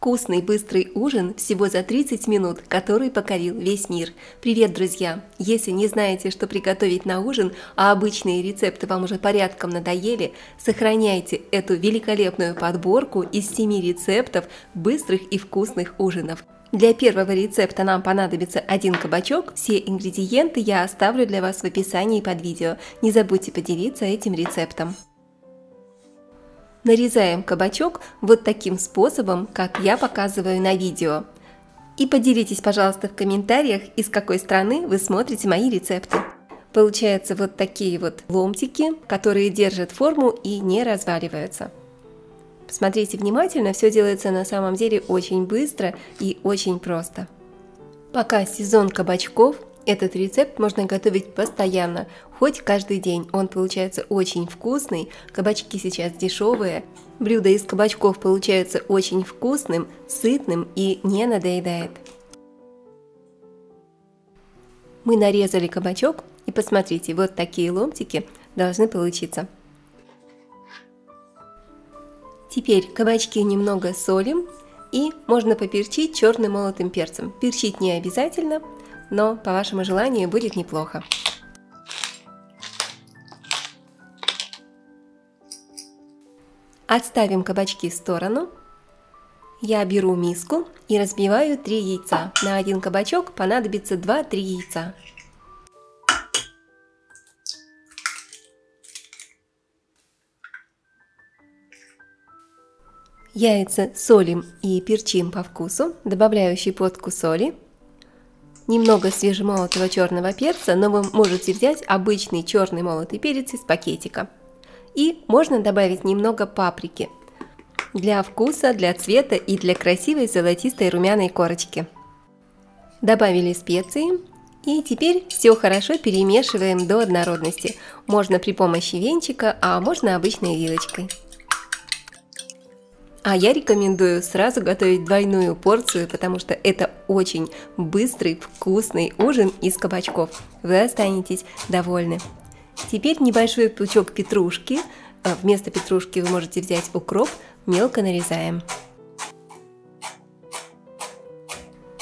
Вкусный, быстрый ужин всего за 30 минут, который покорил весь мир. Привет, друзья! Если не знаете, что приготовить на ужин, а обычные рецепты вам уже порядком надоели, сохраняйте эту великолепную подборку из 7 рецептов быстрых и вкусных ужинов. Для первого рецепта нам понадобится один кабачок. Все ингредиенты я оставлю для вас в описании под видео. Не забудьте поделиться этим рецептом. Нарезаем кабачок вот таким способом, как я показываю на видео. И поделитесь, пожалуйста, в комментариях, из какой страны вы смотрите мои рецепты. Получаются вот такие вот ломтики, которые держат форму и не разваливаются. Посмотрите внимательно, все делается на самом деле очень быстро и очень просто. Пока сезон кабачков, этот рецепт можно готовить постоянно, хоть каждый день. Он получается очень вкусный, кабачки сейчас дешевые. Блюдо из кабачков получается очень вкусным, сытным и не надоедает. Мы нарезали кабачок, и посмотрите, вот такие ломтики должны получиться. Теперь кабачки немного солим, и можно поперчить черным молотым перцем. Перчить не обязательно, но по вашему желанию будет неплохо. Отставим кабачки в сторону. Я беру миску и разбиваю 3 яйца. На один кабачок понадобится 2-3 яйца. Яйца солим и перчим по вкусу. Добавляю щепотку соли. Немного свежемолотого черного перца, но вы можете взять обычный черный молотый перец из пакетика. И можно добавить немного паприки для вкуса, для цвета и для красивой золотистой румяной корочки. Добавили специи и теперь все хорошо перемешиваем до однородности. Можно при помощи венчика, а можно обычной вилочкой. А я рекомендую сразу готовить двойную порцию, потому что это очень быстрый, вкусный ужин из кабачков. Вы останетесь довольны. Теперь небольшой пучок петрушки. Вместо петрушки вы можете взять укроп, мелко нарезаем.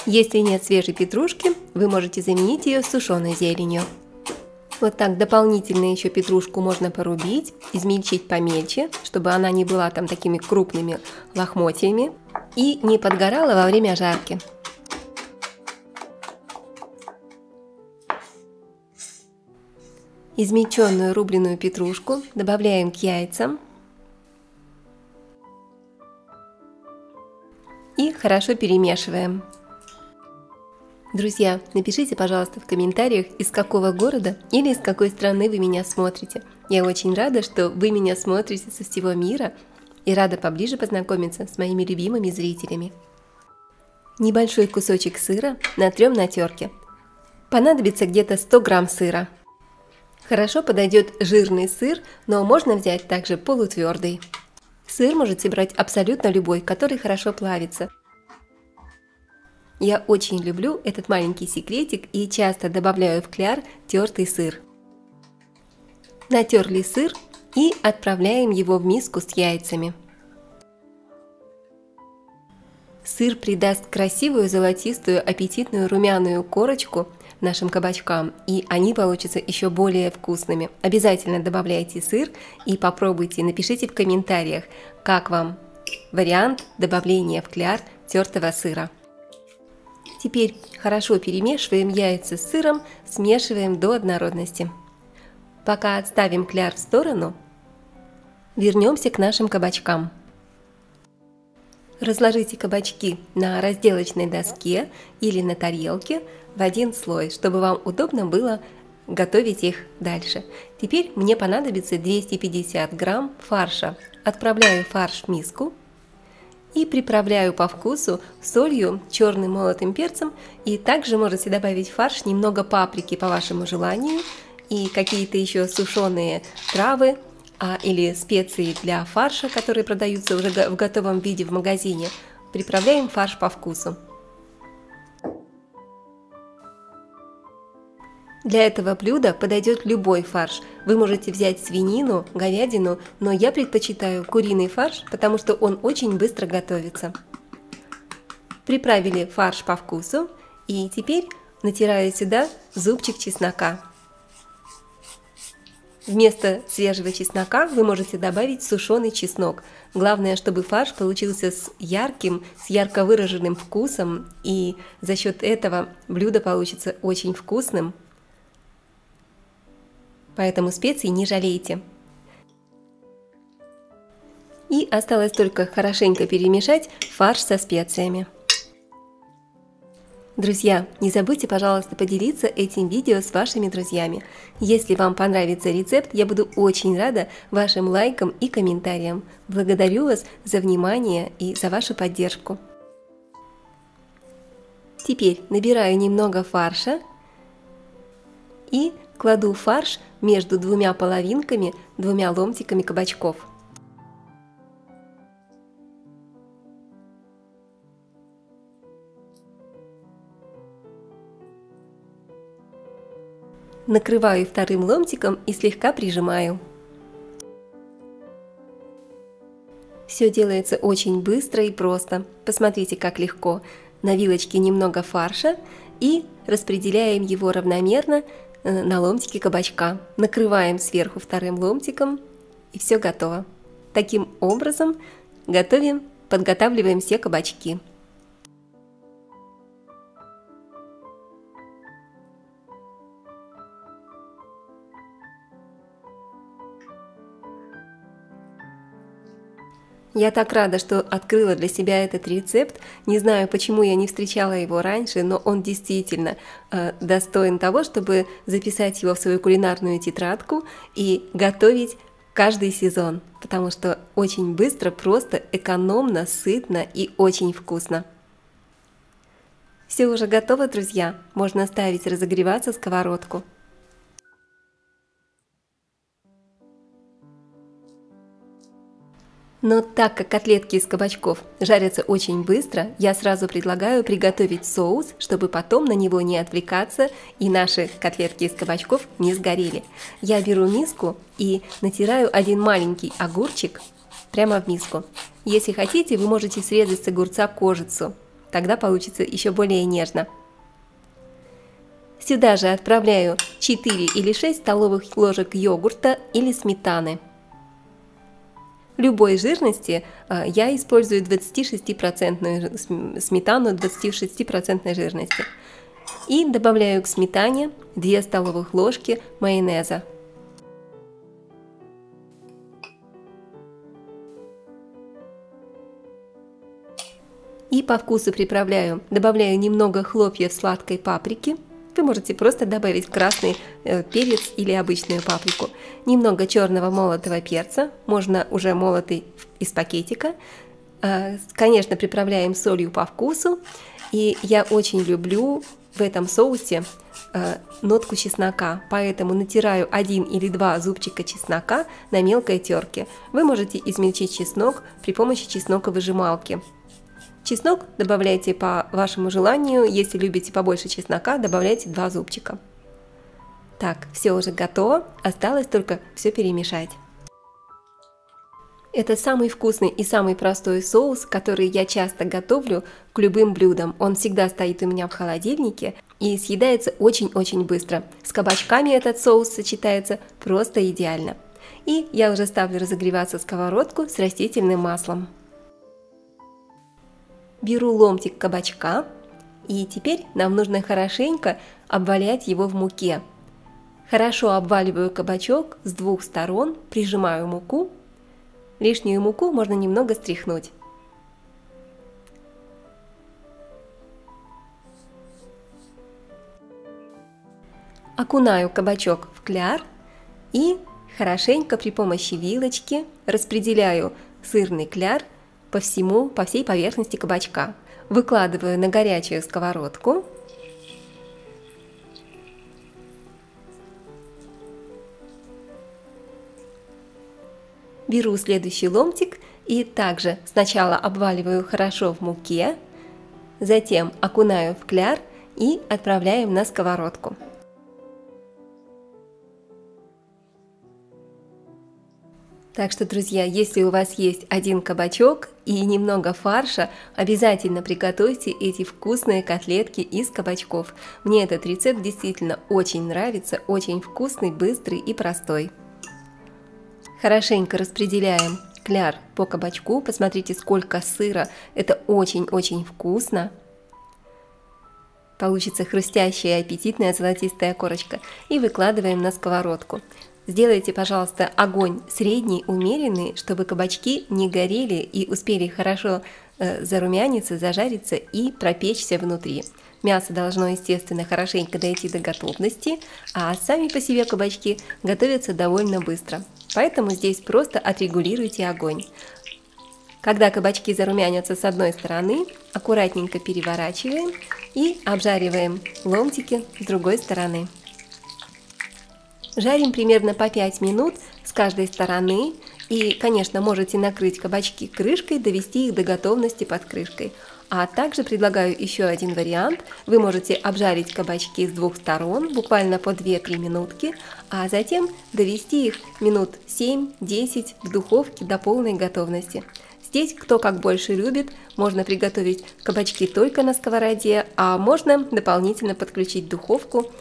Если нет свежей петрушки, вы можете заменить ее сушеной зеленью. Вот так дополнительно еще петрушку можно порубить, измельчить помельче, чтобы она не была там такими крупными лохмотьями и не подгорала во время жарки. Измельченную рубленую петрушку добавляем к яйцам и хорошо перемешиваем. Друзья, напишите, пожалуйста, в комментариях, из какого города или из какой страны вы меня смотрите. Я очень рада, что вы меня смотрите со всего мира и рада поближе познакомиться с моими любимыми зрителями. Небольшой кусочек сыра натрем на терке. Понадобится где-то 100 грамм сыра. Хорошо подойдет жирный сыр, но можно взять также полутвердый. Сыр можете брать абсолютно любой, который хорошо плавится. Я очень люблю этот маленький секретик и часто добавляю в кляр тертый сыр. Натерли сыр и отправляем его в миску с яйцами. Сыр придаст красивую золотистую аппетитную румяную корочку нашим кабачкам, и они получатся еще более вкусными. Обязательно добавляйте сыр и попробуйте, напишите в комментариях, как вам вариант добавления в кляр тертого сыра. Теперь хорошо перемешиваем яйца с сыром, смешиваем до однородности. Пока отставим кляр в сторону, вернемся к нашим кабачкам. Разложите кабачки на разделочной доске или на тарелке в один слой, чтобы вам удобно было готовить их дальше. Теперь мне понадобится 250 грамм фарша. Отправляю фарш в миску. И приправляю по вкусу солью, черным молотым перцем, и также можете добавить в фарш немного паприки по вашему желанию и какие-то еще сушеные травы или специи для фарша, которые продаются уже в готовом виде в магазине. Приправляем фарш по вкусу. Для этого блюда подойдет любой фарш. Вы можете взять свинину, говядину, но я предпочитаю куриный фарш, потому что он очень быстро готовится. Приправили фарш по вкусу и теперь натираю сюда зубчик чеснока. Вместо свежего чеснока вы можете добавить сушеный чеснок. Главное, чтобы фарш получился с ярким, с ярко выраженным вкусом, и за счет этого блюдо получится очень вкусным. Поэтому специй не жалейте. И осталось только хорошенько перемешать фарш со специями. Друзья, не забудьте, пожалуйста, поделиться этим видео с вашими друзьями. Если вам понравится рецепт, я буду очень рада вашим лайкам и комментариям. Благодарю вас за внимание и за вашу поддержку. Теперь набираю немного фарша и кладу фарш между двумя половинками, двумя ломтиками кабачков. Накрываю вторым ломтиком и слегка прижимаю. Все делается очень быстро и просто. Посмотрите, как легко. На вилочке немного фарша и распределяем его равномерно на ломтики кабачка. Накрываем сверху вторым ломтиком и все готово. Таким образом подготавливаем все кабачки. Я так рада, что открыла для себя этот рецепт. Не знаю, почему я не встречала его раньше, но он действительно достоин того, чтобы записать его в свою кулинарную тетрадку и готовить каждый сезон, потому что очень быстро, просто, экономно, сытно и очень вкусно. Все уже готово, друзья. Можно ставить разогреваться сковородку. Но так как котлетки из кабачков жарятся очень быстро, я сразу предлагаю приготовить соус, чтобы потом на него не отвлекаться и наши котлетки из кабачков не сгорели. Я беру миску и натираю один маленький огурчик прямо в миску. Если хотите, вы можете срезать с огурца кожицу, тогда получится еще более нежно. Сюда же отправляю 4 или 6 столовых ложек йогурта или сметаны. Любой жирности я использую 26% сметану 26% жирности. И добавляю к сметане 2 столовых ложки майонеза. И по вкусу приправляю. Добавляю немного хлопьев сладкой паприки. Вы можете просто добавить красный перец или обычную паприку. Немного черного молотого перца, можно уже молотый из пакетика. Конечно, приправляем солью по вкусу. И я очень люблю в этом соусе нотку чеснока, поэтому натираю 1 или 2 зубчика чеснока на мелкой терке. Вы можете измельчить чеснок при помощи чесноковыжималки. Чеснок добавляйте по вашему желанию, если любите побольше чеснока, добавляйте 2 зубчика. Так, все уже готово, осталось только все перемешать. Это самый вкусный и самый простой соус, который я часто готовлю к любым блюдам. Он всегда стоит у меня в холодильнике и съедается очень-очень быстро. С кабачками этот соус сочетается просто идеально. И я уже ставлю разогреваться сковородку с растительным маслом. Беру ломтик кабачка, и теперь нам нужно хорошенько обвалять его в муке. Хорошо обваливаю кабачок с 2 сторон, прижимаю муку. Лишнюю муку можно немного стряхнуть. Окунаю кабачок в кляр и хорошенько при помощи вилочки распределяю сырный кляр по всей поверхности кабачка. Выкладываю на горячую сковородку. Беру следующий ломтик и также сначала обваливаю хорошо в муке, затем окунаю в кляр и отправляем на сковородку. Так что, друзья, если у вас есть один кабачок и немного фарша, обязательно приготовьте эти вкусные котлетки из кабачков. Мне этот рецепт действительно очень нравится, очень вкусный, быстрый и простой. Хорошенько распределяем кляр по кабачку, посмотрите, сколько сыра, это очень-очень вкусно. Получится хрустящая и аппетитная золотистая корочка. И выкладываем на сковородку. Сделайте, пожалуйста, огонь средний, умеренный, чтобы кабачки не горели и успели хорошо зарумяниться, зажариться и пропечься внутри. Мясо должно, естественно, хорошенько дойти до готовности, а сами по себе кабачки готовятся довольно быстро. Поэтому здесь просто отрегулируйте огонь. Когда кабачки зарумянятся с одной стороны, аккуратненько переворачиваем и обжариваем ломтики с другой стороны. Жарим примерно по 5 минут с каждой стороны. И, конечно, можете накрыть кабачки крышкой, довести их до готовности под крышкой. А также предлагаю еще один вариант. Вы можете обжарить кабачки с двух сторон, буквально по 2-3 минутки, а затем довести их минут 7-10 в духовке до полной готовности. Здесь кто как больше любит, можно приготовить кабачки только на сковороде, а можно дополнительно подключить духовку,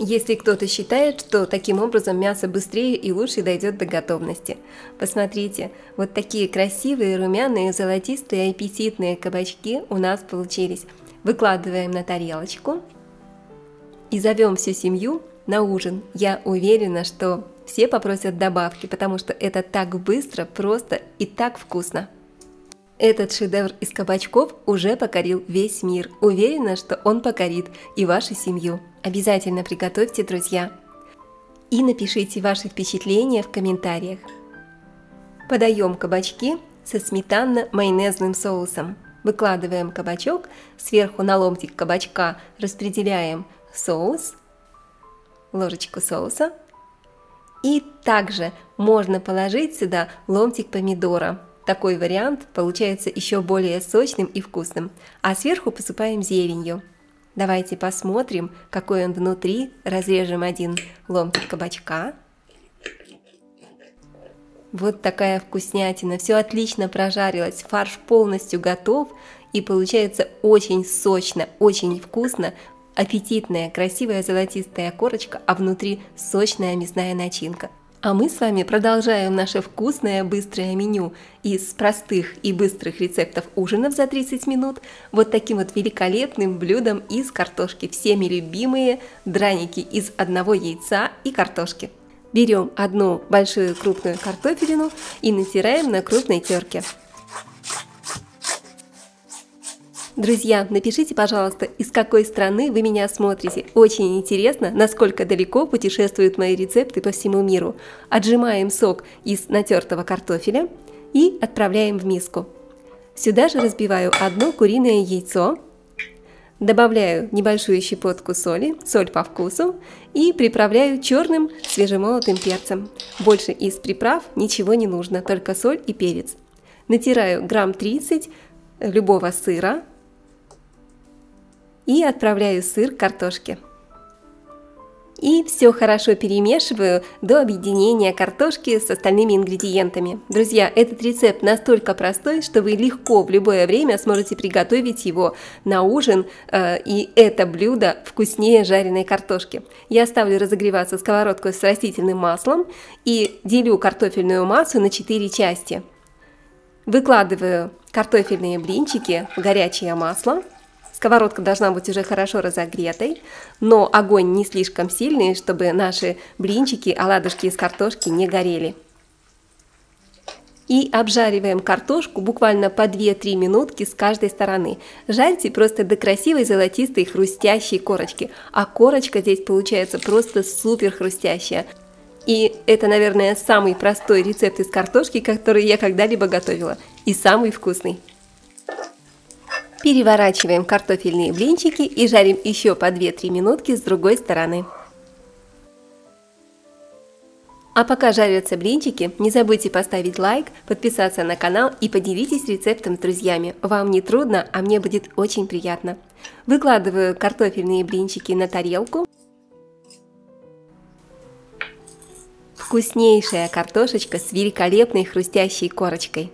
если кто-то считает, что таким образом мясо быстрее и лучше дойдет до готовности. Посмотрите, вот такие красивые, румяные, золотистые, аппетитные кабачки у нас получились. Выкладываем на тарелочку и зовем всю семью на ужин. Я уверена, что все попросят добавки, потому что это так быстро, просто и так вкусно. Этот шедевр из кабачков уже покорил весь мир. Уверена, что он покорит и вашу семью. Обязательно приготовьте, друзья. И напишите ваши впечатления в комментариях. Подаем кабачки со сметанно-майонезным соусом. Выкладываем кабачок, сверху на ломтик кабачка распределяем соус, ложечку соуса. И также можно положить сюда ломтик помидора. Такой вариант получается еще более сочным и вкусным. А сверху посыпаем зеленью. Давайте посмотрим, какой он внутри. Разрежем один ломтик кабачка. Вот такая вкуснятина. Все отлично прожарилось. Фарш полностью готов. И получается очень сочно, очень вкусно. Аппетитная, красивая золотистая корочка, а внутри сочная мясная начинка. А мы с вами продолжаем наше вкусное быстрое меню из простых и быстрых рецептов ужинов за 30 минут вот таким вот великолепным блюдом из картошки. Всеми любимые драники из одного яйца и картошки. Берем одну большую крупную картофелину и натираем на крупной терке. Друзья, напишите, пожалуйста, из какой страны вы меня смотрите. Очень интересно, насколько далеко путешествуют мои рецепты по всему миру. Отжимаем сок из натертого картофеля и отправляем в миску. Сюда же разбиваю одно куриное яйцо, добавляю небольшую щепотку соли, соль по вкусу, и приправляю черным свежемолотым перцем. Больше из приправ ничего не нужно, только соль и перец. Натираю грамм 30 любого сыра. И отправляю сыр к картошке. И все хорошо перемешиваю до объединения картошки с остальными ингредиентами. Друзья, этот рецепт настолько простой, что вы легко в любое время сможете приготовить его на ужин, и это блюдо вкуснее жареной картошки. Я ставлю разогреваться сковородку с растительным маслом и делю картофельную массу на 4 части. Выкладываю картофельные блинчики в горячее масло. Сковородка должна быть уже хорошо разогретой, но огонь не слишком сильный, чтобы наши блинчики, оладушки из картошки не горели. И обжариваем картошку буквально по 2-3 минутки с каждой стороны. Жарьте просто до красивой золотистой хрустящей корочки. А корочка здесь получается просто супер хрустящая. И это, наверное, самый простой рецепт из картошки, который я когда-либо готовила. И самый вкусный. Переворачиваем картофельные блинчики и жарим еще по 2-3 минутки с другой стороны. А пока жарятся блинчики, не забудьте поставить лайк, подписаться на канал и поделитесь рецептом с друзьями. Вам не трудно, а мне будет очень приятно. Выкладываю картофельные блинчики на тарелку. Вкуснейшая картошечка с великолепной хрустящей корочкой.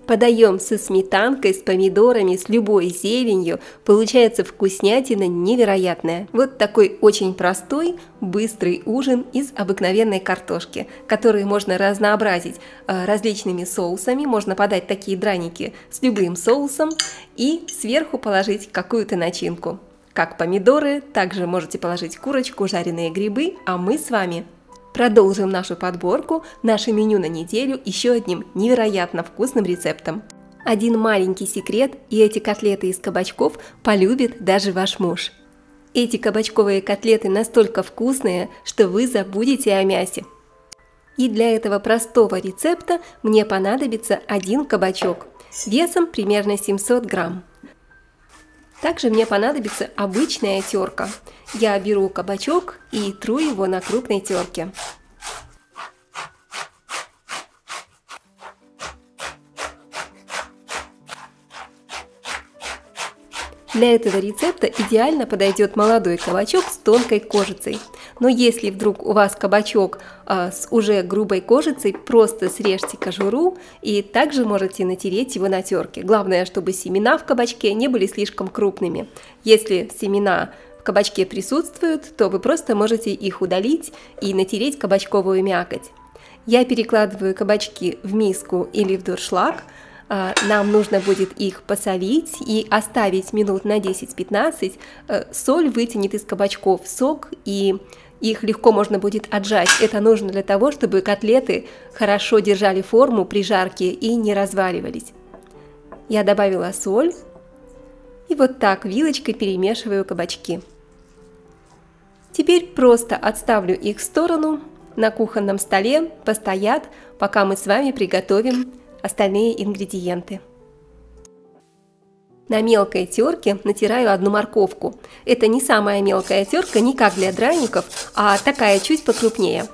Подаем со сметанкой, с помидорами, с любой зеленью. Получается вкуснятина невероятная. Вот такой очень простой, быстрый ужин из обыкновенной картошки, который можно разнообразить различными соусами. Можно подать такие драники с любым соусом и сверху положить какую-то начинку. Как помидоры, также можете положить курочку, жареные грибы, а мы с вами продолжим нашу подборку, наше меню на неделю еще одним невероятно вкусным рецептом. Один маленький секрет, и эти котлеты из кабачков полюбит даже ваш муж. Эти кабачковые котлеты настолько вкусные, что вы забудете о мясе. И для этого простого рецепта мне понадобится один кабачок весом примерно 700 грамм. Также мне понадобится обычная терка. Я беру кабачок и тру его на крупной терке. Для этого рецепта идеально подойдет молодой кабачок с тонкой кожицей. Но если вдруг у вас кабачок с уже грубой кожицей, просто срежьте кожуру и также можете натереть его на терке. Главное, чтобы семена в кабачке не были слишком крупными. Если семена в кабачке присутствуют, то вы просто можете их удалить и натереть кабачковую мякоть. Я перекладываю кабачки в миску или в дуршлаг. Нам нужно будет их посолить и оставить минут на 10-15. Соль вытянет из кабачков сок, и их легко можно будет отжать. Это нужно для того, чтобы котлеты хорошо держали форму при жарке и не разваливались. Я добавила соль и вот так вилочкой перемешиваю кабачки. Теперь просто отставлю их в сторону. На кухонном столе постоят, пока мы с вами приготовим остальные ингредиенты. На мелкой терке натираю одну морковку. Это не самая мелкая терка, не как для драников, а такая чуть покрупнее.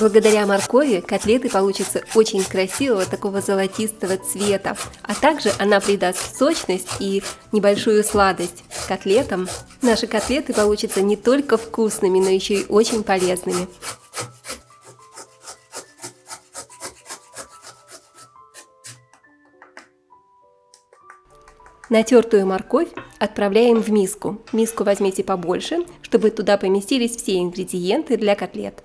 Благодаря моркови котлеты получатся очень красивого, такого золотистого цвета, а также она придаст сочность и небольшую сладость котлетам. Наши котлеты получатся не только вкусными, но еще и очень полезными. Натертую морковь отправляем в миску. Миску возьмите побольше, чтобы туда поместились все ингредиенты для котлет.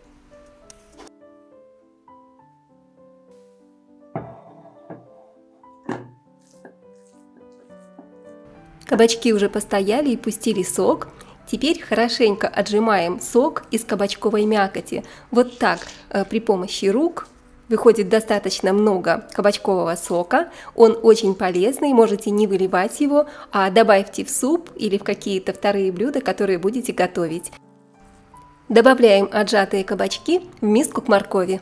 Кабачки уже постояли и пустили сок. Теперь хорошенько отжимаем сок из кабачковой мякоти. Вот так при помощи рук. Выходит достаточно много кабачкового сока, он очень полезный, можете не выливать его, а добавьте в суп или в какие-то вторые блюда, которые будете готовить. Добавляем отжатые кабачки в миску к моркови.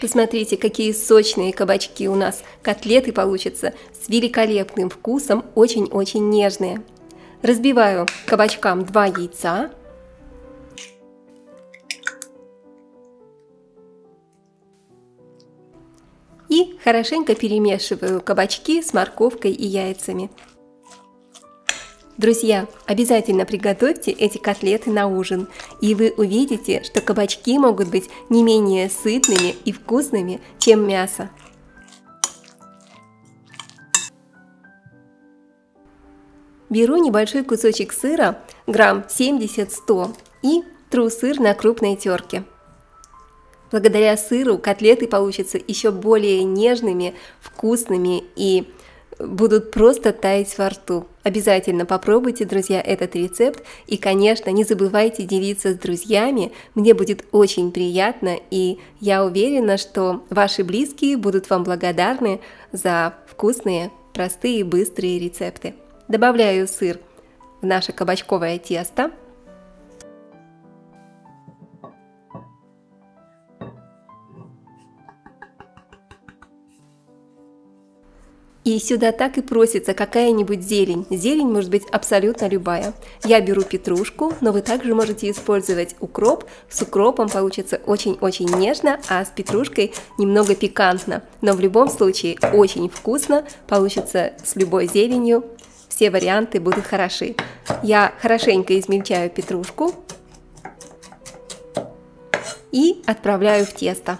Посмотрите, какие сочные кабачки у нас. Котлеты получатся с великолепным вкусом, очень-очень нежные. Разбиваю кабачкам 2 яйца. И хорошенько перемешиваю кабачки с морковкой и яйцами. Друзья, обязательно приготовьте эти котлеты на ужин, и вы увидите, что кабачки могут быть не менее сытными и вкусными, чем мясо. Беру небольшой кусочек сыра, грамм 70-100, и тру сыр на крупной терке. Благодаря сыру котлеты получатся еще более нежными, вкусными и будут просто таять во рту. Обязательно попробуйте, друзья, этот рецепт. И, конечно, не забывайте делиться с друзьями. Мне будет очень приятно, и я уверена, что ваши близкие будут вам благодарны за вкусные, простые, быстрые рецепты. Добавляю сыр в наше кабачковое тесто. И сюда так и просится какая-нибудь зелень. Зелень может быть абсолютно любая. Я беру петрушку, но вы также можете использовать укроп. С укропом получится очень-очень нежно, а с петрушкой немного пикантно. Но в любом случае очень вкусно получится с любой зеленью. Все варианты будут хороши. Я хорошенько измельчаю петрушку и отправляю в тесто.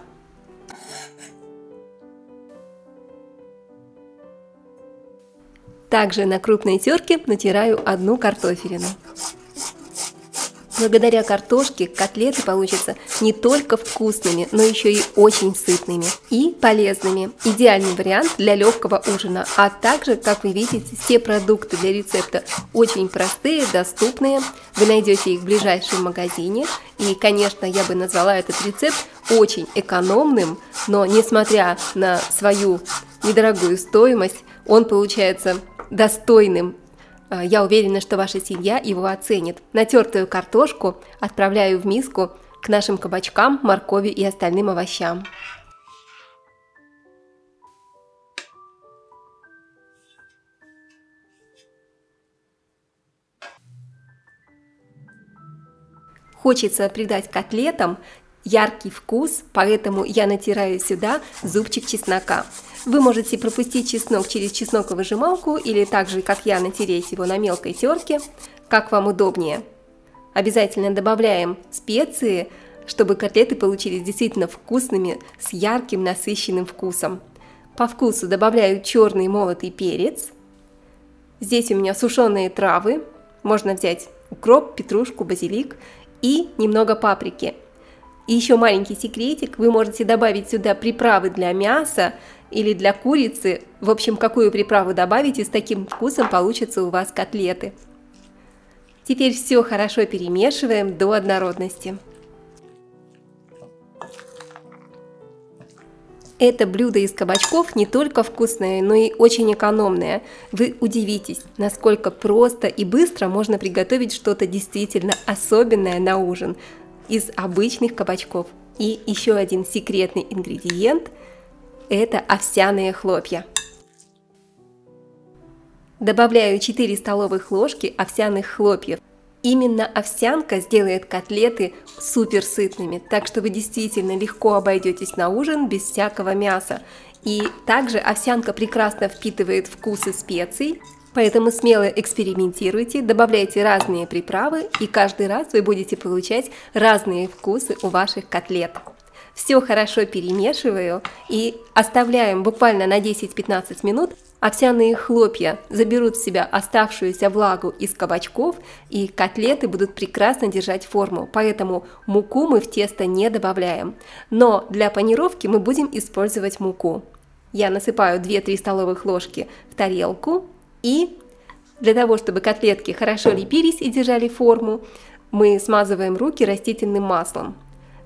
Также на крупной терке натираю одну картофелину. Благодаря картошке котлеты получатся не только вкусными, но еще и очень сытными и полезными. Идеальный вариант для легкого ужина. А также, как вы видите, все продукты для рецепта очень простые, доступные. Вы найдете их в ближайшем магазине. И, конечно, я бы назвала этот рецепт очень экономным, но несмотря на свою недорогую стоимость, он получается достойным. Я уверена, что ваша семья его оценит. Натертую картошку отправляю в миску к нашим кабачкам, моркови и остальным овощам. Хочется придать котлетам яркий вкус, поэтому я натираю сюда зубчик чеснока. Вы можете пропустить чеснок через чесноковыжималку или так же, как я, натереть его на мелкой терке, как вам удобнее. Обязательно добавляем специи, чтобы котлеты получились действительно вкусными, с ярким насыщенным вкусом. По вкусу добавляю черный молотый перец. Здесь у меня сушеные травы, можно взять укроп, петрушку, базилик и немного паприки. И еще маленький секретик, вы можете добавить сюда приправы для мяса или для курицы. В общем, какую приправу добавите, с таким вкусом получатся у вас котлеты. Теперь все хорошо перемешиваем до однородности. Это блюдо из кабачков не только вкусное, но и очень экономное. Вы удивитесь, насколько просто и быстро можно приготовить что-то действительно особенное на ужин из обычных кабачков. И еще один секретный ингредиент – это овсяные хлопья. Добавляю 4 столовых ложки овсяных хлопьев. Именно овсянка сделает котлеты супер сытными, так что вы действительно легко обойдетесь на ужин без всякого мяса. И также овсянка прекрасно впитывает вкусы специй, поэтому смело экспериментируйте, добавляйте разные приправы, и каждый раз вы будете получать разные вкусы у ваших котлет. Все хорошо перемешиваю и оставляем буквально на 10-15 минут. Овсяные хлопья заберут в себя оставшуюся влагу из кабачков, и котлеты будут прекрасно держать форму, поэтому муку мы в тесто не добавляем. Но для панировки мы будем использовать муку. Я насыпаю 2-3 столовых ложки в тарелку, и для того, чтобы котлетки хорошо лепились и держали форму, мы смазываем руки растительным маслом.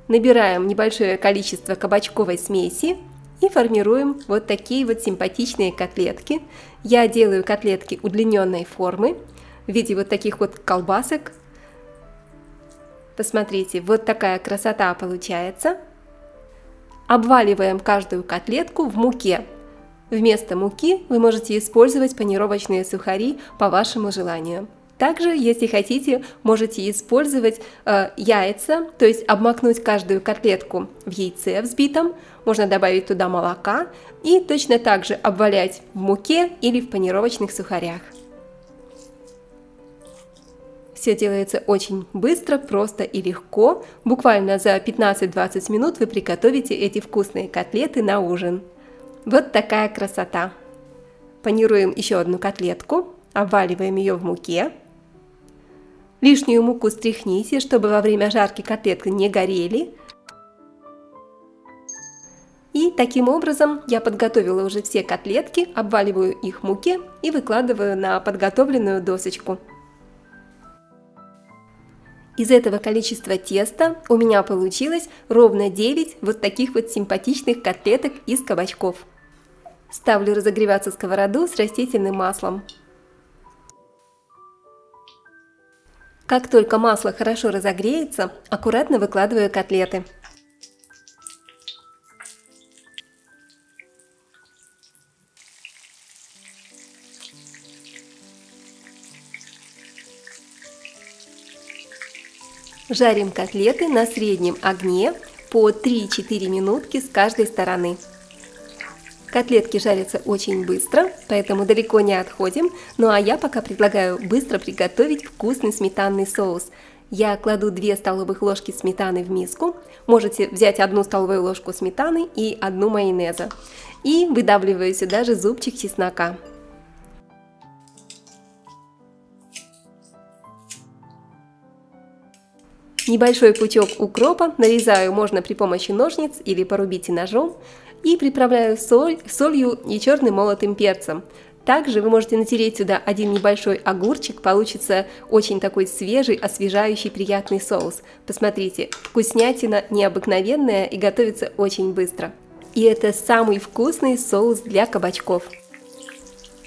Набираем небольшое количество кабачковой смеси и формируем вот такие вот симпатичные котлетки. Я делаю котлетки удлиненной формы в виде вот таких вот колбасок. Посмотрите, вот такая красота получается. Обваливаем каждую котлетку в муке. Вместо муки вы можете использовать панировочные сухари по вашему желанию. Также, если хотите, можете использовать яйца, то есть обмакнуть каждую котлетку в яйце взбитом, можно добавить туда молока и точно так же обвалять в муке или в панировочных сухарях. Все делается очень быстро, просто и легко. Буквально за 15-20 минут вы приготовите эти вкусные котлеты на ужин. Вот такая красота! Панируем еще одну котлетку, обваливаем ее в муке. Лишнюю муку стряхните, чтобы во время жарки котлетки не горели. И таким образом я подготовила уже все котлетки, обваливаю их в муке и выкладываю на подготовленную досочку. Из этого количества теста у меня получилось ровно 9 вот таких вот симпатичных котлеток из кабачков. Ставлю разогреваться сковороду с растительным маслом. Как только масло хорошо разогреется, аккуратно выкладываю котлеты. Жарим котлеты на среднем огне по 3-4 минутки с каждой стороны. Котлетки жарятся очень быстро, поэтому далеко не отходим. Ну а я пока предлагаю быстро приготовить вкусный сметанный соус. Я кладу 2 столовых ложки сметаны в миску. Можете взять 1 столовую ложку сметаны и 1 майонеза. И выдавливаю сюда же зубчик чеснока. Небольшой пучок укропа нарезаю можно при помощи ножниц или порубите ножом. И приправляю солью и черным молотым перцем. Также вы можете натереть сюда 1 небольшой огурчик, получится очень такой свежий, освежающий, приятный соус. Посмотрите, вкуснятина необыкновенная и готовится очень быстро. И это самый вкусный соус для кабачков.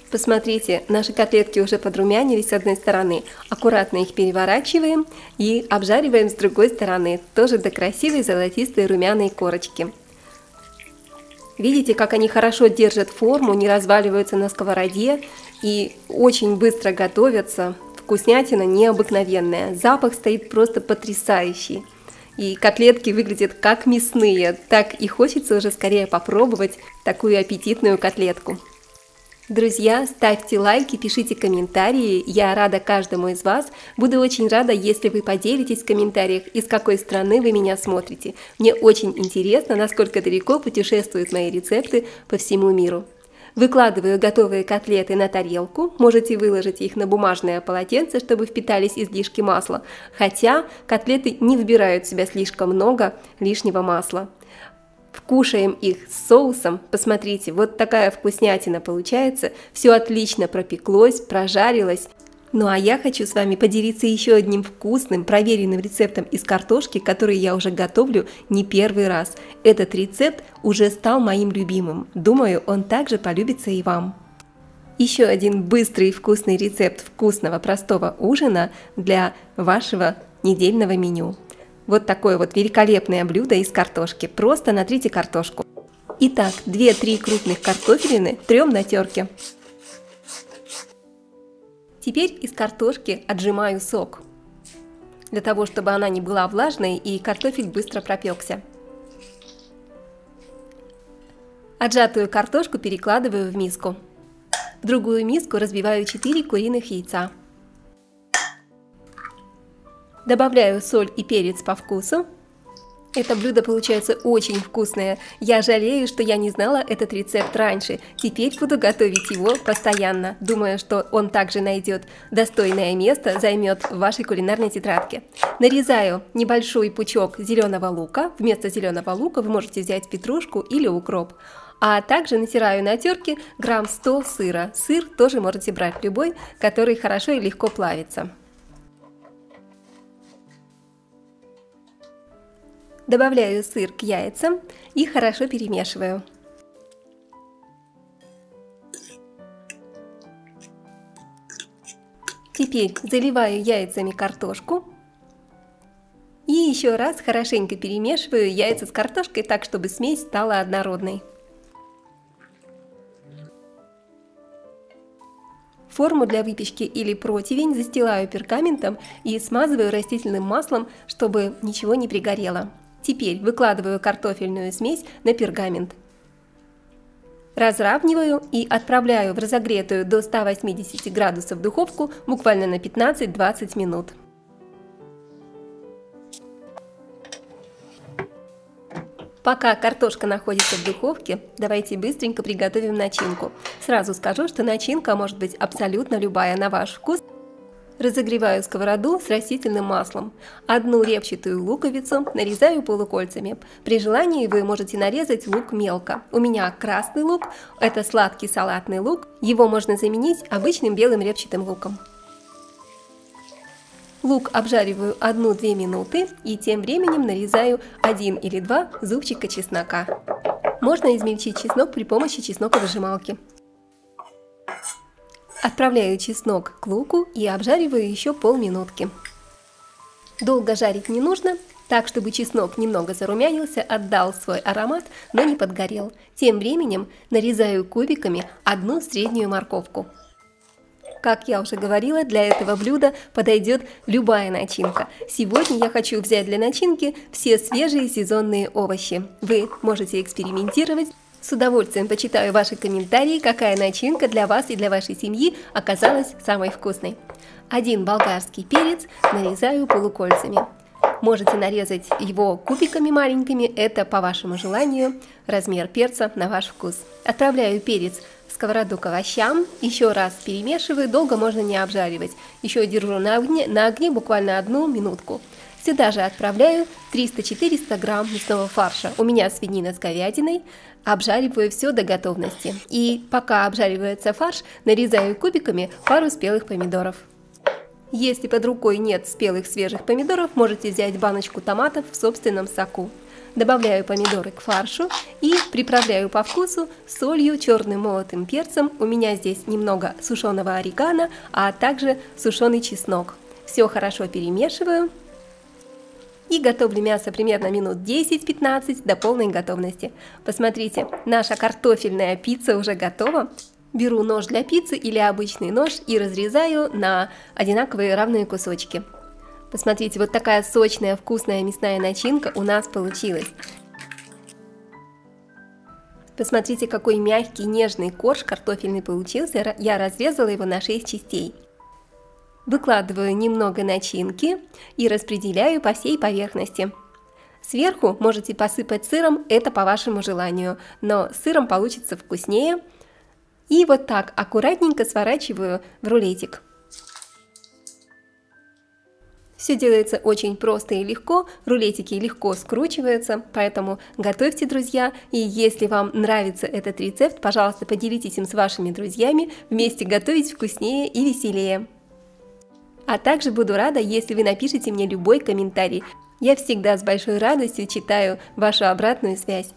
Посмотрите, наши котлетки уже подрумянились с одной стороны. Аккуратно их переворачиваем и обжариваем с другой стороны, тоже до красивой золотистой румяной корочки. Видите, как они хорошо держат форму, не разваливаются на сковороде и очень быстро готовятся. Вкуснятина необыкновенная, запах стоит просто потрясающий. И котлетки выглядят как мясные, так и хочется уже скорее попробовать такую аппетитную котлетку. Друзья, ставьте лайки, пишите комментарии, я рада каждому из вас. Буду очень рада, если вы поделитесь в комментариях, из какой страны вы меня смотрите. Мне очень интересно, насколько далеко путешествуют мои рецепты по всему миру. Выкладываю готовые котлеты на тарелку, можете выложить их на бумажное полотенце, чтобы впитались излишки масла, хотя котлеты не вбирают в себя слишком много лишнего масла. Кушаем их с соусом, посмотрите, вот такая вкуснятина получается, все отлично пропеклось, прожарилось. Ну а я хочу с вами поделиться еще одним вкусным, проверенным рецептом из картошки, который я уже готовлю не первый раз. Этот рецепт уже стал моим любимым, думаю, он также полюбится и вам. Еще один быстрый и вкусный рецепт вкусного простого ужина для вашего недельного меню. Вот такое вот великолепное блюдо из картошки. Просто натрите картошку. Итак, 2-3 крупных картофелины трем на терке. Теперь из картошки отжимаю сок, для того, чтобы она не была влажной и картофель быстро пропекся. Отжатую картошку перекладываю в миску. В другую миску разбиваю 4 куриных яйца. Добавляю соль и перец по вкусу. Это блюдо получается очень вкусное. Я жалею, что я не знала этот рецепт раньше. Теперь буду готовить его постоянно. Думаю, что он также найдет достойное место, займет в вашей кулинарной тетрадке. Нарезаю небольшой пучок зеленого лука. Вместо зеленого лука вы можете взять петрушку или укроп. А также натираю на терке грамм 100 сыра. Сыр тоже можете брать любой, который хорошо и легко плавится. Добавляю сыр к яйцам и хорошо перемешиваю. Теперь заливаю яйцами картошку и еще раз хорошенько перемешиваю яйца с картошкой так, чтобы смесь стала однородной. Форму для выпечки или противень застилаю пергаментом и смазываю растительным маслом, чтобы ничего не пригорело. Теперь выкладываю картофельную смесь на пергамент. Разравниваю и отправляю в разогретую до 180 градусов духовку буквально на 15-20 минут. Пока картошка находится в духовке, давайте быстренько приготовим начинку. Сразу скажу, что начинка может быть абсолютно любая на ваш вкус. Разогреваю сковороду с растительным маслом. Одну репчатую луковицу нарезаю полукольцами. При желании вы можете нарезать лук мелко. У меня красный лук, это сладкий салатный лук. Его можно заменить обычным белым репчатым луком. Лук обжариваю 1-2 минуты и тем временем нарезаю 1 или 2 зубчика чеснока. Можно измельчить чеснок при помощи чесноковыжималки. Отправляю чеснок к луку и обжариваю еще полминутки. Долго жарить не нужно, так чтобы чеснок немного зарумянился, отдал свой аромат, но не подгорел. Тем временем нарезаю кубиками 1 среднюю морковку. Как я уже говорила, для этого блюда подойдет любая начинка. Сегодня я хочу взять для начинки все свежие сезонные овощи. Вы можете экспериментировать. С удовольствием почитаю ваши комментарии, какая начинка для вас и для вашей семьи оказалась самой вкусной. 1 болгарский перец нарезаю полукольцами. Можете нарезать его кубиками маленькими, это по вашему желанию, размер перца на ваш вкус. Отправляю перец в сковороду к овощам, еще раз перемешиваю, долго можно не обжаривать. Еще держу на огне буквально 1 минутку. Сюда же отправляю 300-400 грамм мясного фарша. У меня свинина с говядиной. Обжариваю все до готовности. И пока обжаривается фарш, нарезаю кубиками пару спелых помидоров. Если под рукой нет спелых свежих помидоров, можете взять баночку томатов в собственном соку. Добавляю помидоры к фаршу и приправляю по вкусу солью, черным молотым перцем. У меня здесь немного сушеного орегано, а также сушеный чеснок. Все хорошо перемешиваю. И готовлю мясо примерно минут 10-15 до полной готовности. Посмотрите, наша картофельная пицца уже готова. Беру нож для пиццы или обычный нож и разрезаю на одинаковые равные кусочки. Посмотрите, вот такая сочная, вкусная мясная начинка у нас получилась. Посмотрите, какой мягкий, нежный корж картофельный получился. Я разрезала его на 6 частей. Выкладываю немного начинки и распределяю по всей поверхности. Сверху можете посыпать сыром, это по вашему желанию, но сыром получится вкуснее. И вот так аккуратненько сворачиваю в рулетик. Все делается очень просто и легко, рулетики легко скручиваются, поэтому готовьте, друзья, и если вам нравится этот рецепт, пожалуйста, поделитесь им с вашими друзьями, вместе готовить вкуснее и веселее. А также буду рада, если вы напишите мне любой комментарий. Я всегда с большой радостью читаю вашу обратную связь.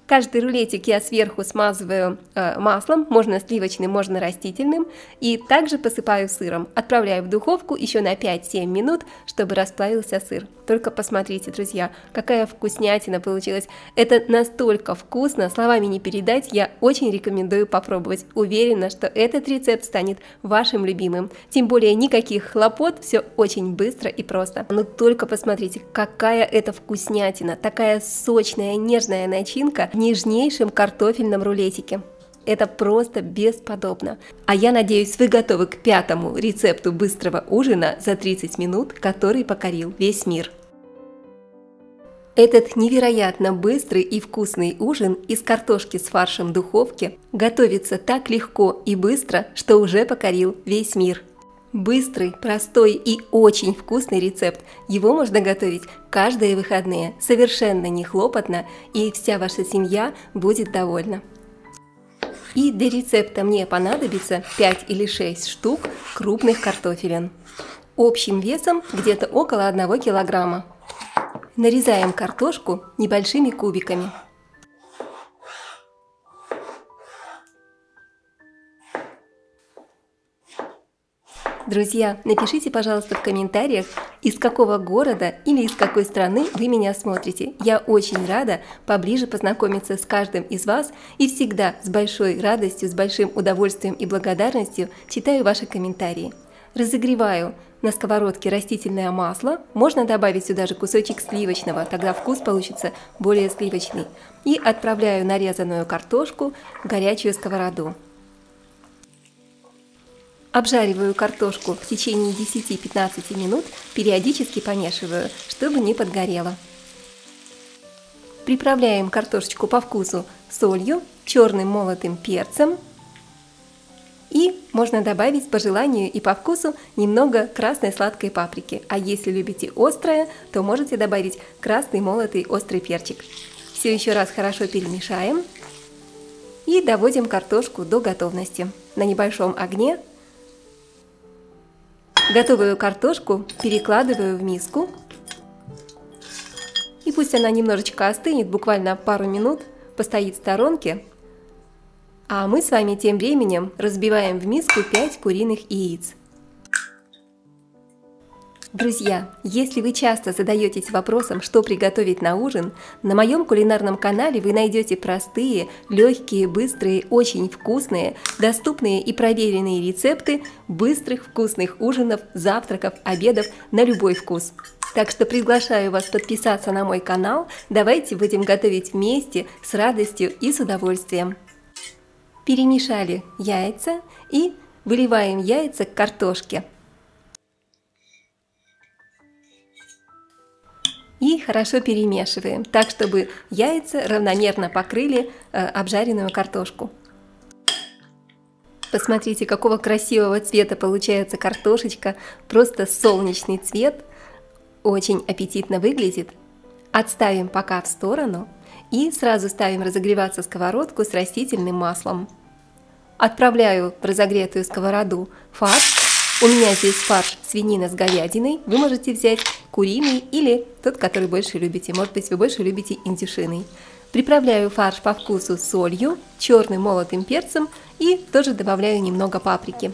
Каждый рулетик я сверху смазываю маслом, можно сливочным, можно растительным, и также посыпаю сыром. Отправляю в духовку еще на 5-7 минут, чтобы расплавился сыр. Только посмотрите, друзья, какая вкуснятина получилась. Это настолько вкусно, словами не передать, я очень рекомендую попробовать. Уверена, что этот рецепт станет вашим любимым. Тем более никаких хлопот, все очень быстро и просто. Но только посмотрите, какая это вкуснятина, такая сочная, нежная начинка в нежнейшем картофельном рулетике. Это просто бесподобно. А я надеюсь, вы готовы к 5-му рецепту быстрого ужина за 30 минут, который покорил весь мир. Этот невероятно быстрый и вкусный ужин из картошки с фаршем в духовке готовится так легко и быстро, что уже покорил весь мир. Быстрый, простой и очень вкусный рецепт. Его можно готовить каждые выходные, совершенно не хлопотно, и вся ваша семья будет довольна. И для рецепта мне понадобится 5 или 6 штук крупных картофелин. Общим весом где-то около 1 килограмма. Нарезаем картошку небольшими кубиками. Друзья, напишите, пожалуйста, в комментариях, из какого города или из какой страны вы меня смотрите. Я очень рада поближе познакомиться с каждым из вас и всегда с большой радостью, с большим удовольствием и благодарностью читаю ваши комментарии. Разогреваю на сковородке растительное масло, можно добавить сюда же кусочек сливочного, тогда вкус получится более сливочный. И отправляю нарезанную картошку в горячую сковороду. Обжариваю картошку в течение 10-15 минут, периодически помешиваю, чтобы не подгорело. Приправляем картошечку по вкусу солью, черным молотым перцем. И можно добавить по желанию и по вкусу немного красной сладкой паприки. А если любите острое, то можете добавить красный молотый острый перчик. Все еще раз хорошо перемешаем. И доводим картошку до готовности. На небольшом огне. Готовую картошку перекладываю в миску. И пусть она немножечко остынет, буквально пару минут, постоит в сторонке. А мы с вами тем временем разбиваем в миску 5 куриных яиц. Друзья, если вы часто задаетесь вопросом, что приготовить на ужин, на моем кулинарном канале вы найдете простые, легкие, быстрые, очень вкусные, доступные и проверенные рецепты быстрых вкусных ужинов, завтраков, обедов на любой вкус. Так что приглашаю вас подписаться на мой канал, давайте будем готовить вместе с радостью и с удовольствием. Перемешали яйца и выливаем яйца к картошке. И хорошо перемешиваем, так чтобы яйца равномерно покрыли обжаренную картошку. Посмотрите, какого красивого цвета получается картошечка, просто солнечный цвет, очень аппетитно выглядит. Отставим пока в сторону и сразу ставим разогреваться сковородку с растительным маслом. Отправляю в разогретую сковороду фарш. У меня здесь фарш свинина с говядиной, вы можете взять куриный или тот, который больше любите, может быть вы больше любите индюшиный. Приправляю фарш по вкусу солью, черным молотым перцем и тоже добавляю немного паприки.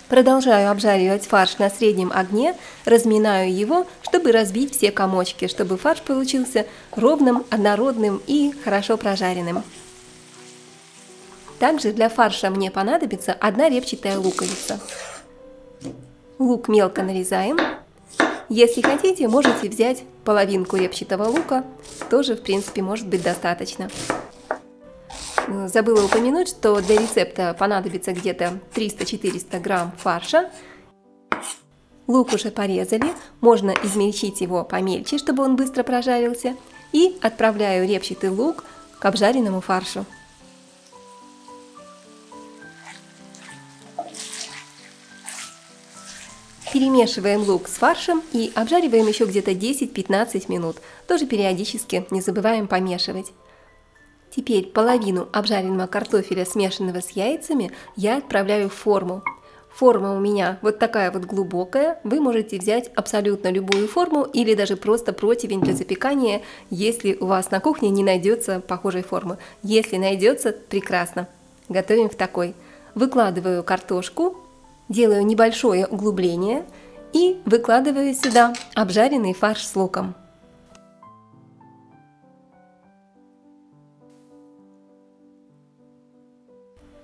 Продолжаю обжаривать фарш на среднем огне, разминаю его, чтобы разбить все комочки, чтобы фарш получился ровным, однородным и хорошо прожаренным. Также для фарша мне понадобится 1 репчатая луковица. Лук мелко нарезаем. Если хотите, можете взять половинку репчатого лука, тоже в принципе может быть достаточно. Забыла упомянуть, что для рецепта понадобится где-то 300-400 грамм фарша. Лук уже порезали, можно измельчить его помельче, чтобы он быстро прожарился. И отправляю репчатый лук к обжаренному фаршу. Перемешиваем лук с фаршем и обжариваем еще где-то 10-15 минут. Тоже периодически не забываем помешивать. Теперь половину обжаренного картофеля, смешанного с яйцами, я отправляю в форму. Форма у меня вот такая вот глубокая. Вы можете взять абсолютно любую форму или даже просто противень для запекания, если у вас на кухне не найдется похожей формы. Если найдется, прекрасно. Готовим в такой. Выкладываю картошку. Делаю небольшое углубление и выкладываю сюда обжаренный фарш с луком.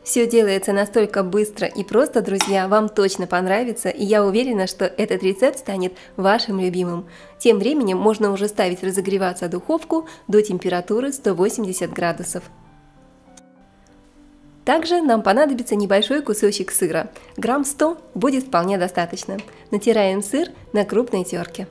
Все делается настолько быстро и просто, друзья, вам точно понравится, и я уверена, что этот рецепт станет вашим любимым. Тем временем можно уже ставить разогреваться духовку до температуры 180 градусов. Также нам понадобится небольшой кусочек сыра, грамм 100 будет вполне достаточно. Натираем сыр на крупной терке.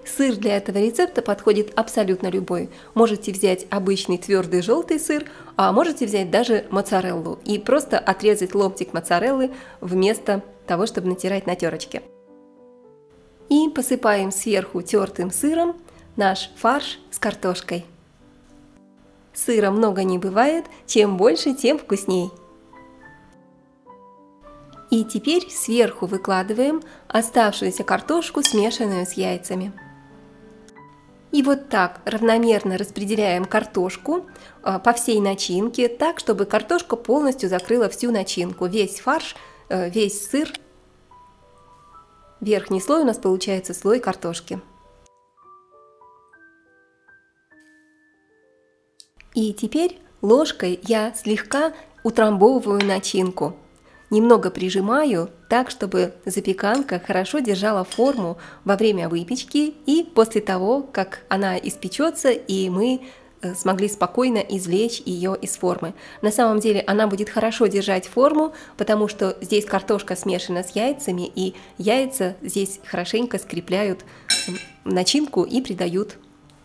Сыр для этого рецепта подходит абсолютно любой. Можете взять обычный твердый желтый сыр, а можете взять даже моцареллу и просто отрезать ломтик моцареллы вместо того, чтобы натирать на терочке. И посыпаем сверху тертым сыром наш фарш с картошкой. Сыра много не бывает, чем больше, тем вкусней. И теперь сверху выкладываем оставшуюся картошку, смешанную с яйцами. И вот так равномерно распределяем картошку по всей начинке, так, чтобы картошка полностью закрыла всю начинку, весь фарш, весь сыр. Верхний слой у нас получается слой картошки. И теперь ложкой я слегка утрамбовываю начинку. Немного прижимаю так, чтобы запеканка хорошо держала форму во время выпечки и после того, как она испечется и мы смогли спокойно извлечь ее из формы. На самом деле она будет хорошо держать форму, потому что здесь картошка смешана с яйцами, и яйца здесь хорошенько скрепляют начинку и придают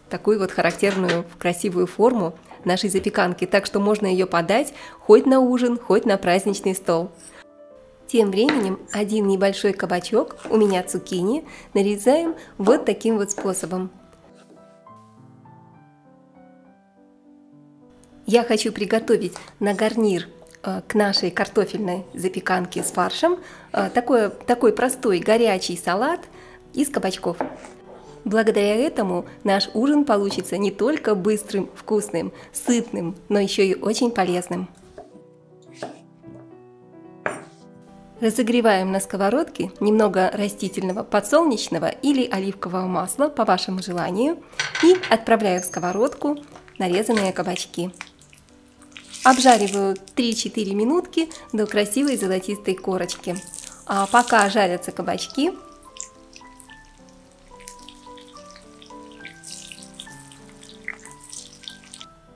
такую вот характерную красивую форму нашей запеканки, так что можно ее подать хоть на ужин, хоть на праздничный стол. Тем временем один небольшой кабачок, у меня цукини, нарезаем вот таким вот способом. Я хочу приготовить на гарнир к нашей картофельной запеканке с фаршем такой простой горячий салат из кабачков. Благодаря этому наш ужин получится не только быстрым, вкусным, сытным, но еще и очень полезным. Разогреваем на сковородке немного растительного подсолнечного или оливкового масла по вашему желанию и отправляю в сковородку нарезанные кабачки. Обжариваю 3-4 минутки до красивой золотистой корочки. А пока жарятся кабачки,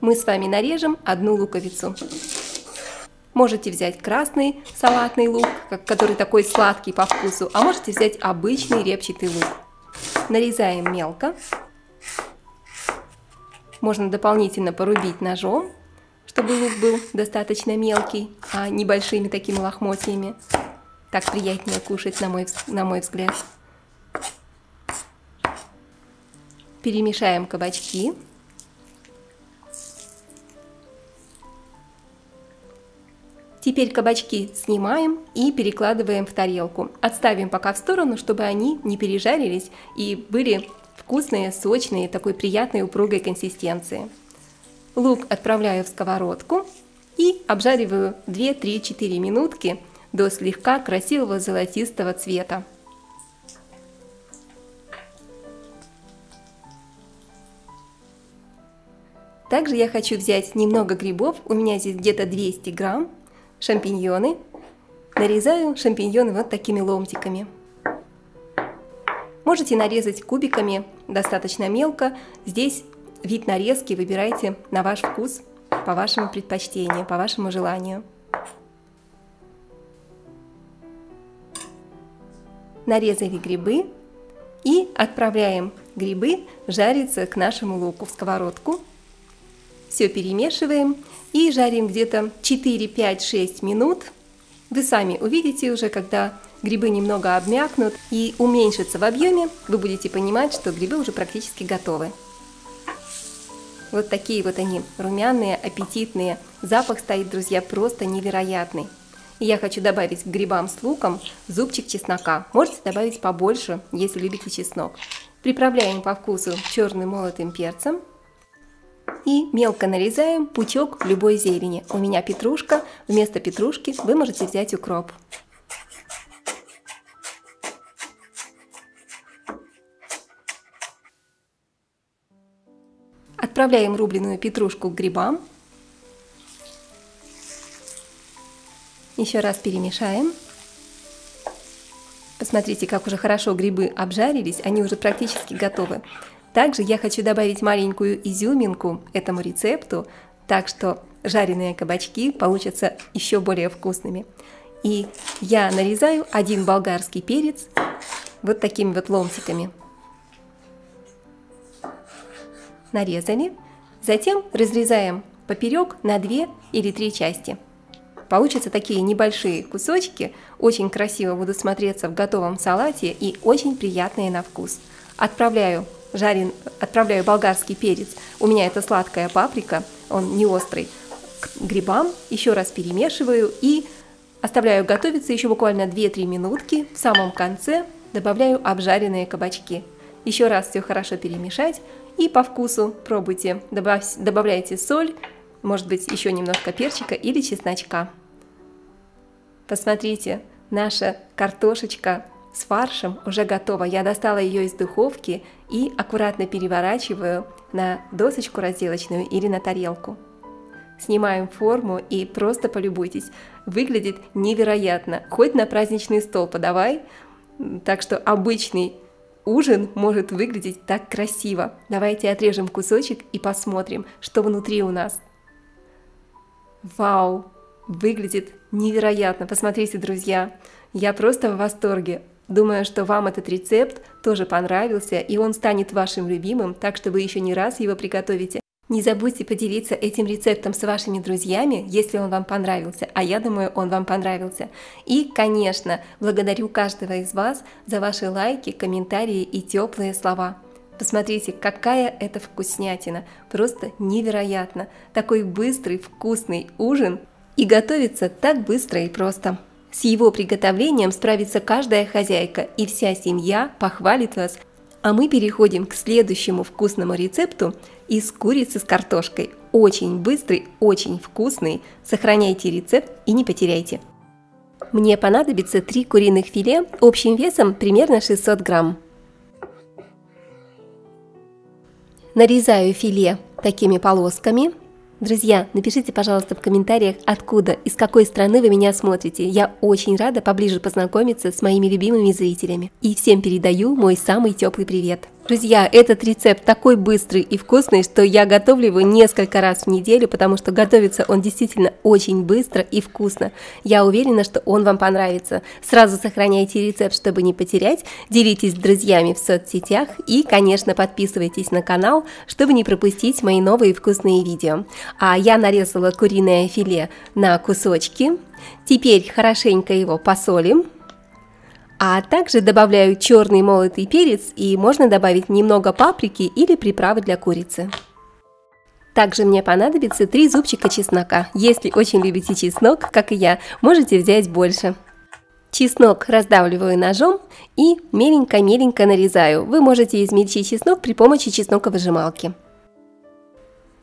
мы с вами нарежем одну луковицу. Можете взять красный салатный лук, который такой сладкий по вкусу, а можете взять обычный репчатый лук. Нарезаем мелко. Можно дополнительно порубить ножом, чтобы лук был достаточно мелкий, а не большими такими лохмотьями. Так приятнее кушать, на мой взгляд. Перемешаем кабачки. Теперь кабачки снимаем и перекладываем в тарелку. Отставим пока в сторону, чтобы они не пережарились и были вкусные, сочные, такой приятной упругой консистенции. Лук отправляю в сковородку и обжариваю 2-3-4 минутки до слегка красивого золотистого цвета. Также я хочу взять немного грибов, у меня здесь где-то 200 грамм. Шампиньоны. Нарезаю шампиньоны вот такими ломтиками. Можете нарезать кубиками достаточно мелко. Здесь вид нарезки выбирайте на ваш вкус, по вашему предпочтению, по вашему желанию. Нарезали грибы и отправляем грибы жариться к нашему луку в сковородку. Все перемешиваем и жарим где-то 4-5-6 минут. Вы сами увидите уже, когда грибы немного обмякнут и уменьшатся в объеме, вы будете понимать, что грибы уже практически готовы. Вот такие вот они, румяные, аппетитные. Запах стоит, друзья, просто невероятный. И я хочу добавить к грибам с луком зубчик чеснока. Можете добавить побольше, если любите чеснок. Приправляем по вкусу черным молотым перцем. И мелко нарезаем пучок любой зелени. У меня петрушка, вместо петрушки вы можете взять укроп. Отправляем рубленую петрушку к грибам. Еще раз перемешаем. Посмотрите, как уже хорошо грибы обжарились, они уже практически готовы. Также я хочу добавить маленькую изюминку этому рецепту, так что жареные кабачки получатся еще более вкусными. И я нарезаю один болгарский перец вот такими вот ломтиками. Нарезали. Затем разрезаем поперек на 2 или 3 части. Получатся такие небольшие кусочки, очень красиво будут смотреться в готовом салате и очень приятные на вкус. Отправляю болгарский перец, у меня это сладкая паприка, он не острый, к грибам, еще раз перемешиваю и оставляю готовиться еще буквально 2-3 минутки. В самом конце добавляю обжаренные кабачки. Еще раз все хорошо перемешать и по вкусу пробуйте, добавляйте соль, может быть еще немножко перчика или чесночка. Посмотрите, наша картошечка с фаршем уже готова. Я достала ее из духовки и аккуратно переворачиваю на досочку разделочную или на тарелку. Снимаем форму и просто полюбуйтесь. Выглядит невероятно. Хоть на праздничный стол подавай. Так что обычный ужин может выглядеть так красиво. Давайте отрежем кусочек и посмотрим, что внутри у нас. Вау! Выглядит невероятно. Посмотрите, друзья. Я просто в восторге. Думаю, что вам этот рецепт тоже понравился, и он станет вашим любимым, так что вы еще не раз его приготовите. Не забудьте поделиться этим рецептом с вашими друзьями, если он вам понравился, а я думаю, он вам понравился. И, конечно, благодарю каждого из вас за ваши лайки, комментарии и теплые слова. Посмотрите, какая это вкуснятина, просто невероятно. Такой быстрый, вкусный ужин, и готовится так быстро и просто. С его приготовлением справится каждая хозяйка, и вся семья похвалит вас. А мы переходим к следующему вкусному рецепту из курицы с картошкой. Очень быстрый, очень вкусный. Сохраняйте рецепт и не потеряйте. Мне понадобится 3 куриных филе общим весом примерно 600 грамм. Нарезаю филе такими полосками. Друзья, напишите, пожалуйста, в комментариях, откуда, из какой страны вы меня смотрите. Я очень рада поближе познакомиться с моими любимыми зрителями. И всем передаю мой самый теплый привет. Друзья, этот рецепт такой быстрый и вкусный, что я готовлю его несколько раз в неделю, потому что готовится он действительно очень быстро и вкусно. Я уверена, что он вам понравится. Сразу сохраняйте рецепт, чтобы не потерять, делитесь с друзьями в соцсетях и, конечно, подписывайтесь на канал, чтобы не пропустить мои новые вкусные видео. А я нарезала куриное филе на кусочки. Теперь хорошенько его посолим. А также добавляю черный молотый перец и можно добавить немного паприки или приправы для курицы. Также мне понадобится 3 зубчика чеснока. Если очень любите чеснок, как и я, можете взять больше. Чеснок раздавливаю ножом и меленько-меленько нарезаю. Вы можете измельчить чеснок при помощи чесноковыжималки.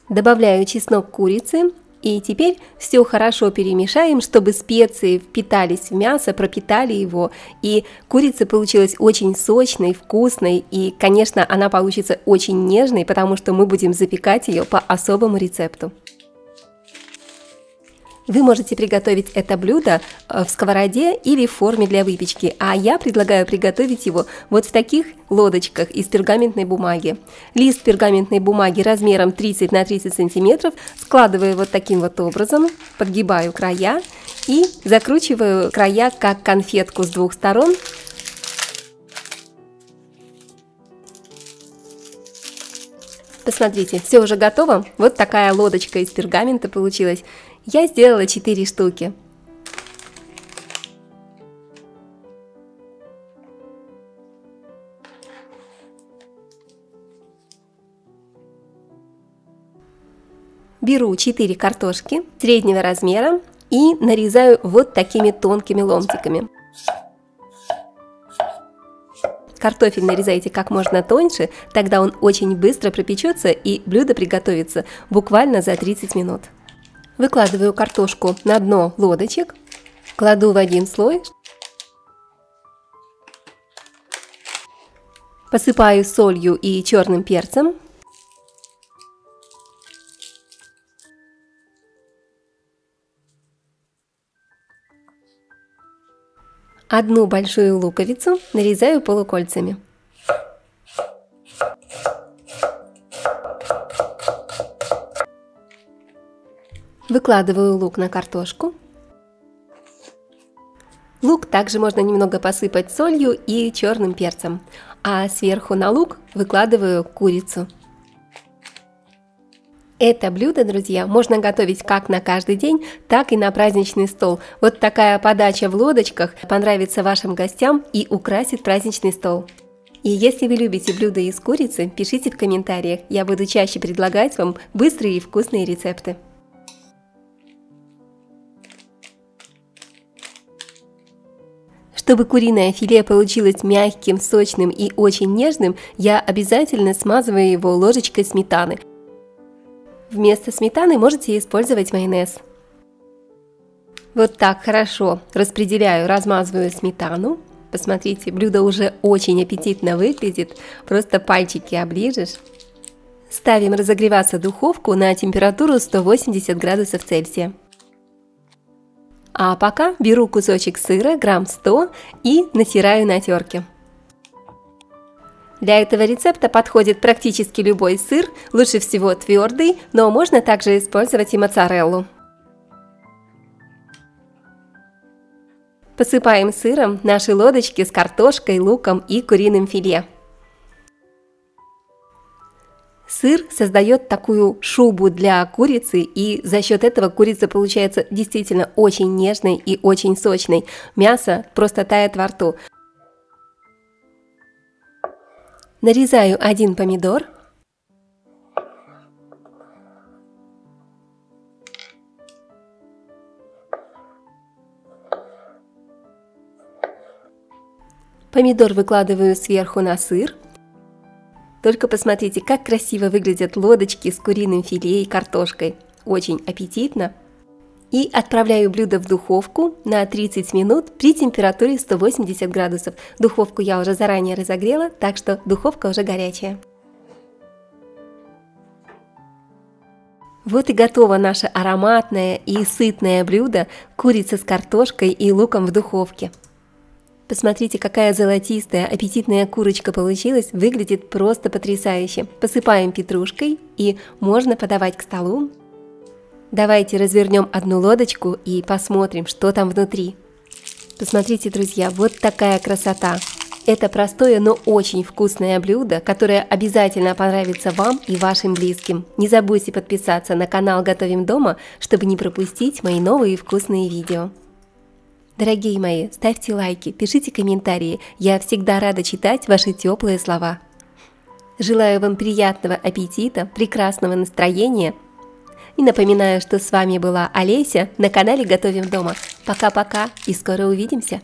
Добавляю чеснок курицы. И теперь все хорошо перемешаем, чтобы специи впитались в мясо, пропитали его. И курица получилась очень сочной, вкусной. И, конечно, она получится очень нежной, потому что мы будем запекать ее по особому рецепту. Вы можете приготовить это блюдо в сковороде или в форме для выпечки, а я предлагаю приготовить его вот в таких лодочках из пергаментной бумаги. Лист пергаментной бумаги размером 30 на 30 сантиметров складываю вот таким вот образом, подгибаю края и закручиваю края как конфетку с 2 сторон. Посмотрите, все уже готово. Вот такая лодочка из пергамента получилась. Я сделала 4 штуки. Беру 4 картошки среднего размера и нарезаю вот такими тонкими ломтиками. Картофель нарезайте как можно тоньше, тогда он очень быстро пропечется и блюдо приготовится буквально за 30 минут. Выкладываю картошку на дно лодочек, кладу в один слой, посыпаю солью и черным перцем, одну большую луковицу нарезаю полукольцами. Выкладываю лук на картошку. Лук также можно немного посыпать солью и черным перцем, а сверху на лук выкладываю курицу. Это блюдо, друзья, можно готовить как на каждый день, так и на праздничный стол. Вот такая подача в лодочках понравится вашим гостям и украсит праздничный стол. И если вы любите блюда из курицы, пишите в комментариях, я буду чаще предлагать вам быстрые и вкусные рецепты. Чтобы куриное филе получилось мягким, сочным и очень нежным, я обязательно смазываю его ложечкой сметаны. Вместо сметаны можете использовать майонез. Вот так хорошо распределяю, размазываю сметану. Посмотрите, блюдо уже очень аппетитно выглядит, просто пальчики оближешь. Ставим разогреваться духовку на температуру 180 градусов Цельсия. А пока беру кусочек сыра, грамм 100, и натираю на терке. Для этого рецепта подходит практически любой сыр, лучше всего твердый, но можно также использовать и моцареллу. Посыпаем сыром наши лодочки с картошкой, луком и куриным филе. Сыр создает такую шубу для курицы, и за счет этого курица получается действительно очень нежной и очень сочной. Мясо просто тает во рту. Нарезаю один помидор. Помидор выкладываю сверху на сыр. Только посмотрите, как красиво выглядят лодочки с куриным филе и картошкой. Очень аппетитно. И отправляю блюдо в духовку на 30 минут при температуре 180 градусов. Духовку я уже заранее разогрела, так что духовка уже горячая. Вот и готово наше ароматное и сытное блюдо курица с картошкой и луком в духовке. Посмотрите, какая золотистая, аппетитная курочка получилась, выглядит просто потрясающе. Посыпаем петрушкой и можно подавать к столу. Давайте развернем одну лодочку и посмотрим, что там внутри. Посмотрите, друзья, вот такая красота! Это простое, но очень вкусное блюдо, которое обязательно понравится вам и вашим близким. Не забудьте подписаться на канал Готовим дома, чтобы не пропустить мои новые вкусные видео. Дорогие мои, ставьте лайки, пишите комментарии, я всегда рада читать ваши теплые слова. Желаю вам приятного аппетита, прекрасного настроения. И напоминаю, что с вами была Олеся на канале Готовим дома. Пока-пока и скоро увидимся!